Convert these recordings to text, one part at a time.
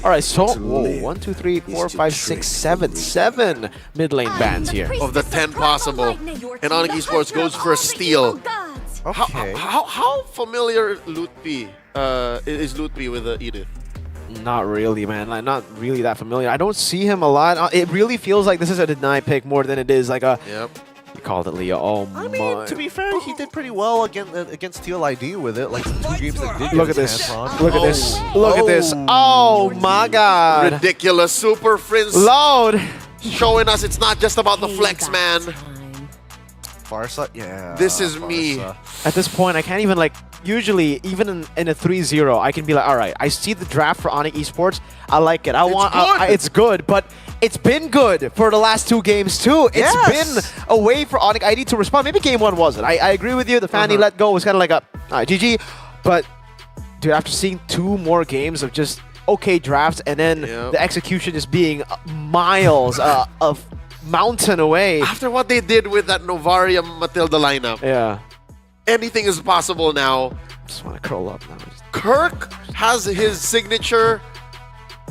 All right, so whoa, 1, 2, 3, 4, 5, 6, 7, 7 mid lane bans here. Of the 10 possible, and ONIC Esports goes for a steal. Okay. How familiar Lutpi is Lutpi with Edith? Not really, man. Like, not really that familiar. I don't see him a lot. It really feels like this is a deny pick more than it is like a... Yep. You called it, Leo. Oh I my. mean, to be fair, he did pretty well against Teal ID with it. Like, 2 games that did Look get at his this. hands on. Look at this. Look at this. Oh my god. Ridiculous. Super Prince Load. showing us it's not just about the flex, man. Farsa? Yeah. This is me. At this point, I can't even, like, usually, even in a 3-0, I can be like, all right, I see the draft for ONIC Esports. I like it. It's good, but it's been good for the last 2 games, too. It's been a way for ONIC ID to respond. Maybe game 1 wasn't. I agree with you. The Fanny let go was kind of like a GG. But, dude, after seeing 2 more games of just okay drafts and then the execution just being miles of mountain away. After what they did with that Novaria Matilda lineup, anything is possible now. Just want to curl up now. Kirk has his signature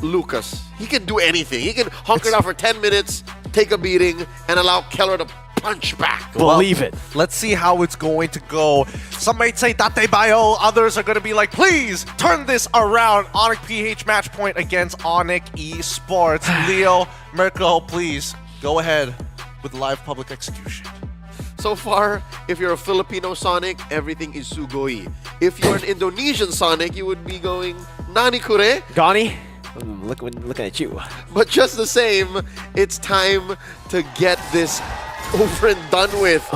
Lucas. He can do anything. He can hunker down for 10 minutes, take a beating, and allow Keller to punch back. Believe it. Let's see how it's going to go. Some might say Date Bayo, others are going to be like, please turn this around. ONIC PH match point against ONIC Esports. Leo, Mirko, please go ahead with live public execution. So far, if you're a Filipino Sonic, everything is sugoi. If you're an Indonesian Sonic, you would be going Nani Kure. Gani, looking at you. But just the same, it's time to get this over and done with.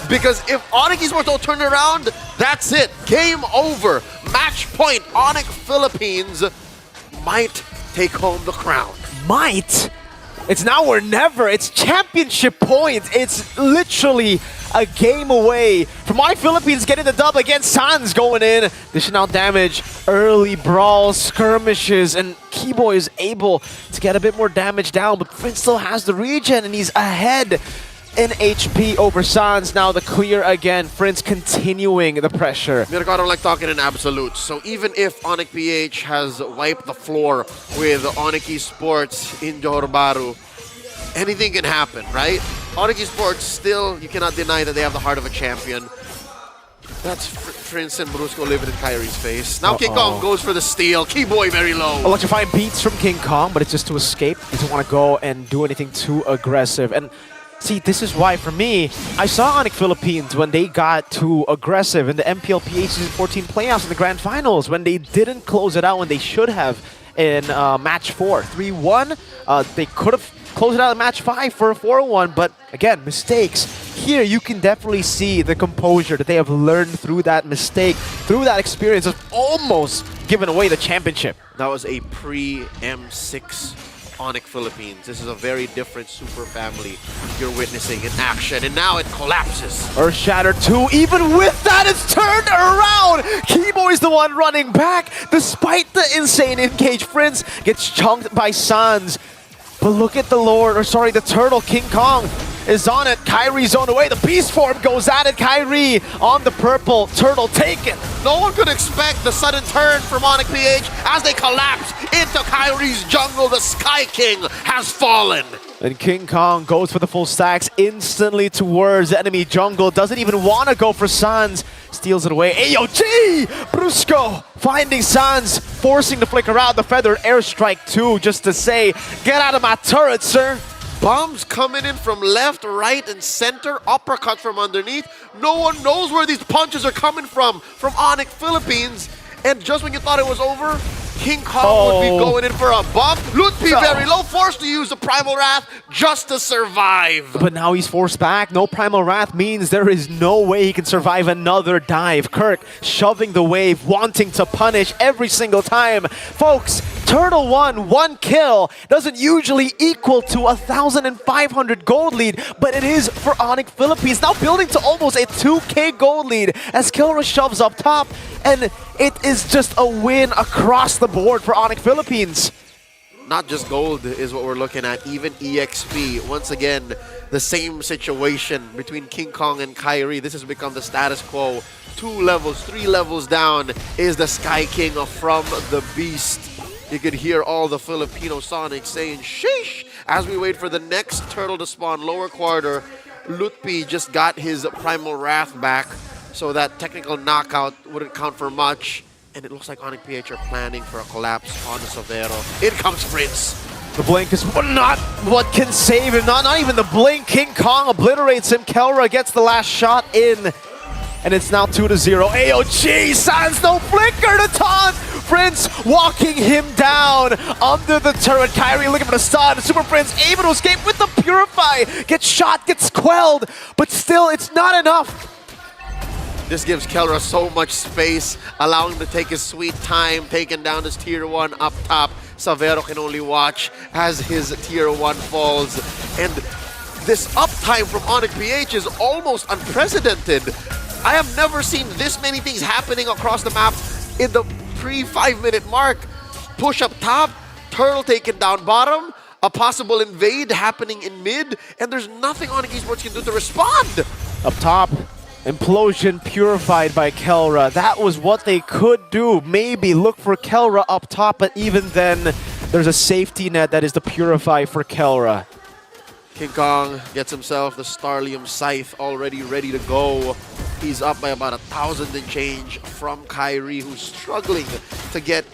Because if ONIC Esports don't turn it around, that's it. Game over. Match point. ONIC Philippines might take home the crown. Might? It's now or never. It's championship points. It's literally a game away from ONIC Philippines getting the dub against Sans going in. Dishing out damage, early brawls, skirmishes, and Keyboy is able to get a bit more damage down, but Prince still has the regen and he's ahead in HP over Sans. Now the clear again. Prince continuing the pressure. Mirko, I don't like talking in absolutes. So even if ONIC PH has wiped the floor with ONIC Esports in Johor Bahru, anything can happen, right? ONIC Esports still, you cannot deny that they have the heart of a champion. That's Prince and Brusco living in Kyrie's face. Now King Kong goes for the steal. Keyboy very low. Electrifying beats from King Kong, but it's just to escape. He doesn't want to go and do anything too aggressive. And see, this is why, for me, I saw ONIC Philippines when they got too aggressive in the MPLPH Season 14 playoffs in the Grand Finals, when they didn't close it out when they should have in Match 4. 3-1, they could have closed it out in Match 5 for a 4-1, but again, mistakes. Here, you can definitely see the composure that they have learned through that mistake, through that experience of almost giving away the championship. That was a pre-M6 ONIC Philippines. This is a very different super family you're witnessing in action, and now it collapses. Earth Shatter 2, even with that, it's turned around! Keyboy's the one running back, despite the insane engage. Prince gets chunked by Sans. But look at the Lord, or sorry, the Turtle, King Kong is on it. Kyrie's on away, the Beast Form goes at it. Kyrie on the purple, Turtle taken. No one could expect the sudden turn from ONIC PH as they collapse into Kyrie's jungle. The Sky King has fallen. And King Kong goes for the full stacks instantly towards the enemy jungle. Doesn't even want to go for Sans. Steals it away. AOG! Brusco finding Sans, forcing the flicker out. The feathered airstrike too, just to say, get out of my turret, sir. Bombs coming in from left, right, and center. Uppercut from underneath. No one knows where these punches are coming from ONIC Philippines. And just when you thought it was over, King Kong would be going in for a bump. Lutpi very low, forced to use the Primal Wrath just to survive. But now he's forced back. No Primal Wrath means there is no way he can survive another dive. Kirk shoving the wave, wanting to punish every single time. Folks, Turtle 1 kill doesn't usually equal to 1,500 gold lead, but it is for ONIC Philippines. Now building to almost a 2K gold lead as Kilra shoves up top, and it is just a win across the board for ONIC Philippines. Not just gold is what we're looking at, even EXP. Once again, the same situation between King Kong and Kyrie. This has become the status quo. 2 levels, 3 levels down is the Sky King from the Beast. You could hear all the Filipino Sonics saying sheesh as we wait for the next turtle to spawn. Lower quarter, Lutpi just got his Primal Wrath back, so that technical knockout wouldn't count for much. And it looks like ONIC PH are planning for a collapse on Savero. In comes Prince. The blink is not what can save him. Not even the blink. King Kong obliterates him. Kelra gets the last shot in. And it's now 2-0. AOG, Sans no flicker to taunt. Prince walking him down under the turret. Kyrie looking for the stun. Super Prince able to escape with the Purify. Gets shot, gets quelled. But still, it's not enough. This gives Kelra so much space, allowing him to take his sweet time, taking down his tier 1 up top. Savero can only watch as his tier 1 falls. And this uptime from ONIC PH is almost unprecedented. I have never seen this many things happening across the map in the pre-5-minute mark. Push up top, turtle taken down bottom, a possible invade happening in mid, and there's nothing ONIC Esports can do to respond. Up top, implosion purified by Kelra. That was what they could do. Maybe look for Kelra up top, but even then, there's a safety net that is the purify for Kelra. King Kong gets himself the Starlium Scythe already ready to go. He's up by about 1,000 and change from Kyrie, who's struggling to get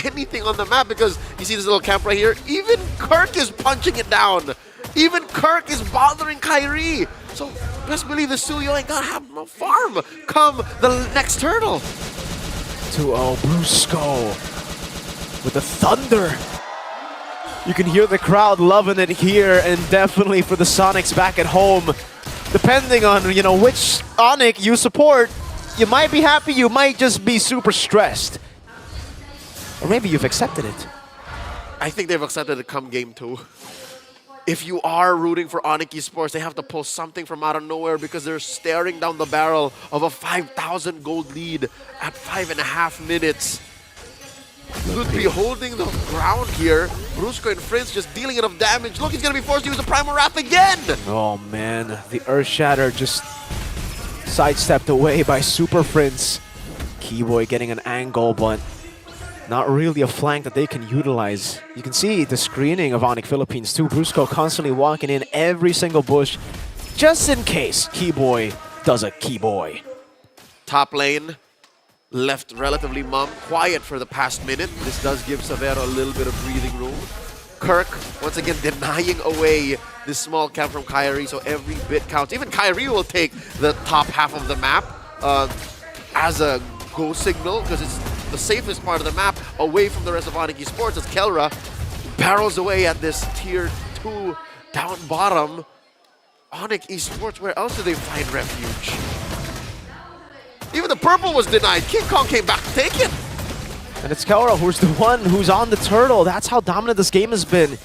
anything on the map because you see this little camp right here. Even Kirk is punching it down. Even Kirk is bothering Kyrie. So best believe the Suyo ain't gonna have no farm come the next turtle. 2-0 Brusco with the thunder. You can hear the crowd loving it here, and definitely for the Sonics back at home. Depending on, you know, which ONIC you support, you might be happy, you might just be super stressed. Or maybe you've accepted it. I think they've accepted it come game 2. If you are rooting for ONIC Esports, they have to pull something from out of nowhere because they're staring down the barrel of a 5,000 gold lead at 5.5 minutes. Lutpi holding the ground here. Brusco and Prince just dealing enough damage. Look, he's going to be forced to use the Primal Wrath again! Oh man, the Earth Shatter just sidestepped away by Super Prince. Keyboy getting an angle, but not really a flank that they can utilize. You can see the screening of ONIC Philippines too. Brusco constantly walking in every single bush, just in case Keyboy does a Keyboy. Top lane left relatively quiet for the past minute. This does give Savero a little bit of breathing room. Kirk, once again, denying away this small camp from Kyrie, so every bit counts. Even Kyrie will take the top half of the map as a go signal, because it's the safest part of the map away from the rest of ONIC Esports as Kelra barrels away at this tier 2 down bottom. ONIC Esports, where else do they find refuge? Even the purple was denied. King Kong came back to take it. And it's Kelra who's the one who's on the turtle. That's how dominant this game has been.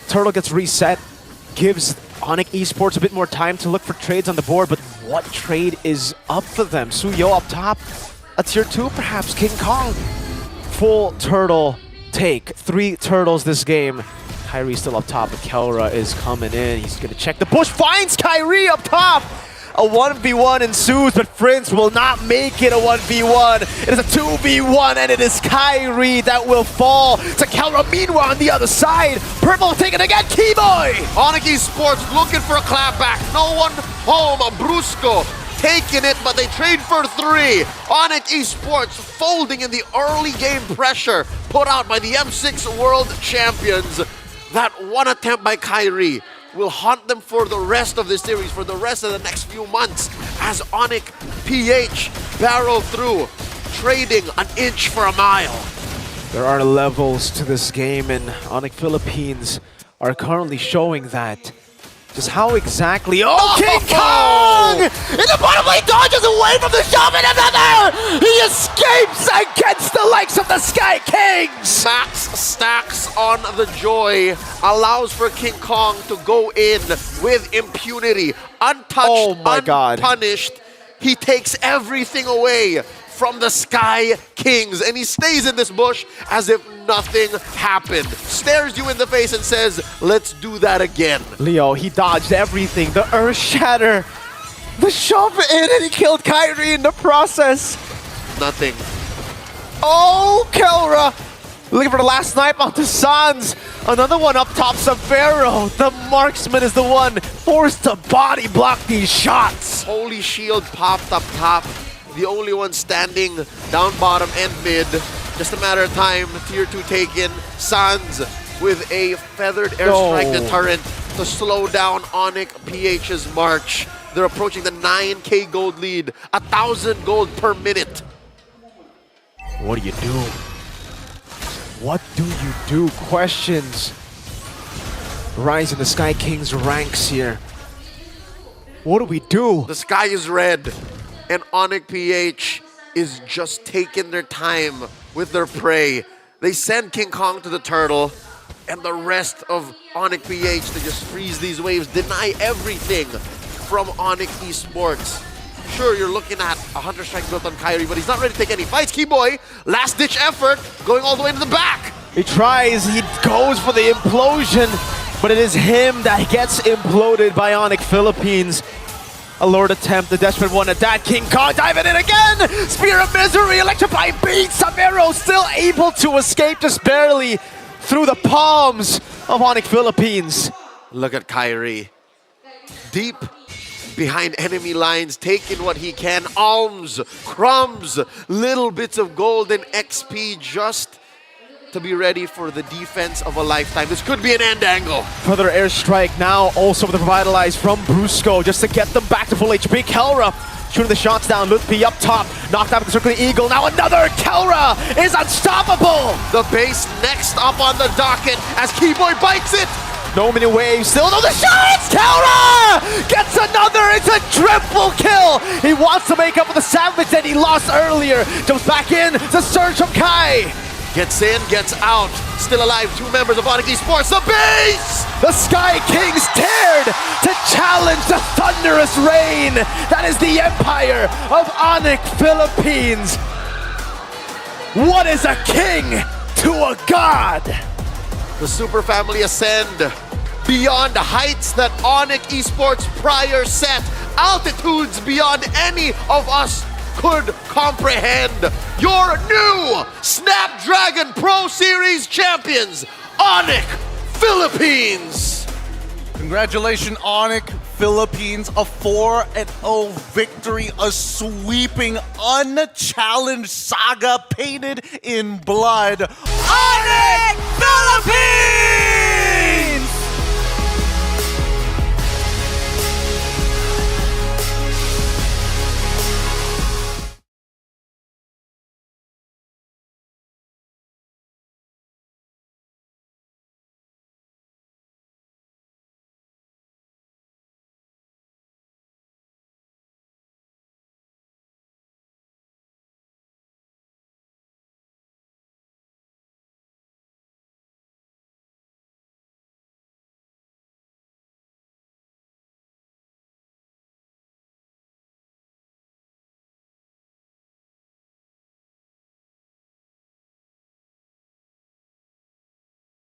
Turtle gets reset, gives ONIC Esports a bit more time to look for trades on the board, but what trade is up for them? Suyo up top, a tier 2 perhaps, King Kong. Full turtle take, 3 turtles this game. Kyrie still up top, but Kelra is coming in. He's gonna check the bush, finds Kyrie up top! A 1v1 ensues, but Prince will not make it a 1v1. It is a 2v1, and it is Kyrie that will fall to Kelra. Meanwhile, on the other side, Purple taking again, Keyboy! ONIC Esports looking for a clapback. No one home. Brusco taking it, but they trade for 3. ONIC Esports folding in the early game pressure put out by the M6 World Champions. That one attempt by Kyrie will haunt them for the rest of this series, for the rest of the next few months, as ONIC PH barrel through, trading an inch for a mile. There are levels to this game, and ONIC Philippines are currently showing that. Just how exactly... Oh, King Kong! In the bottom lane, dodges away from the shove, and another! He escapes against the likes of the Sky Kings! Max stacks on the joy, allows for King Kong to go in with impunity, untouched, oh my God. Unpunished. He takes everything away from the Sky Kings, and he stays in this bush as if nothing happened. Stares you in the face and says, let's do that again. Leo, he dodged everything. The Earth Shatter, the shove in, and he killed Kyrie in the process. Nothing. Oh, Kelra Looking for the last snipe onto Sans. Another one up top, Severo. The marksman is the one forced to body block these shots. Holy Shield popped up top. The only one standing down bottom and mid. Just a matter of time. Tier 2 taken. Sans with a feathered airstrike deterrent to slow down ONIC PH's march. They're approaching the 9k gold lead. 1,000 gold per minute. What do you do? What do you do? Questions rise in the Sky Kings ranks here. What do we do? The sky is red, and ONIC PH is just taking their time with their prey. They send King Kong to the turtle, and the rest of ONIC PH, they just freeze these waves, deny everything from ONIC Esports. Sure, you're looking at a Hunter Strike built on Kyrie, but he's not ready to take any fights. Keyboy, last-ditch effort, going all the way to the back. He tries, he goes for the implosion, but it is him that gets imploded by ONIC Philippines. A Lord attempt, the desperate one at that. King Kong diving in again! Spear of Misery, Electrify beats Severo, still able to escape just barely through the palms of ONIC Philippines. Look at Kyrie. Deep behind enemy lines, taking what he can. Alms, crumbs, little bits of gold and XP just to be ready for the defense of a lifetime. This could be an end angle. Further airstrike now, also with the Revitalize from Brusco, just to get them back to full HP. Kelra shooting the shots down. Lutpi up top, knocked out with the Circling Eagle. Now another Kelra is unstoppable. The base next up on the docket as Keyboy bites it. No mini waves, still no the shots! Kelra gets another, it's a triple kill! He wants to make up for the Savage that he lost earlier. Jumps back in, the surge from Kai. Gets in, gets out. Still alive, 2 members of ONIC Esports. The base! The Sky Kings dared to challenge the thunderous reign. That is the empire of ONIC Philippines. What is a king to a god? The Super Family ascend beyond heights that ONIC Esports prior set. Altitudes beyond any of us could comprehend. Your new Snapdragon Pro Series champions, ONIC Philippines. Congratulations, ONIC Philippines. A 4-0 victory, a sweeping, unchallenged saga painted in blood. ONIC!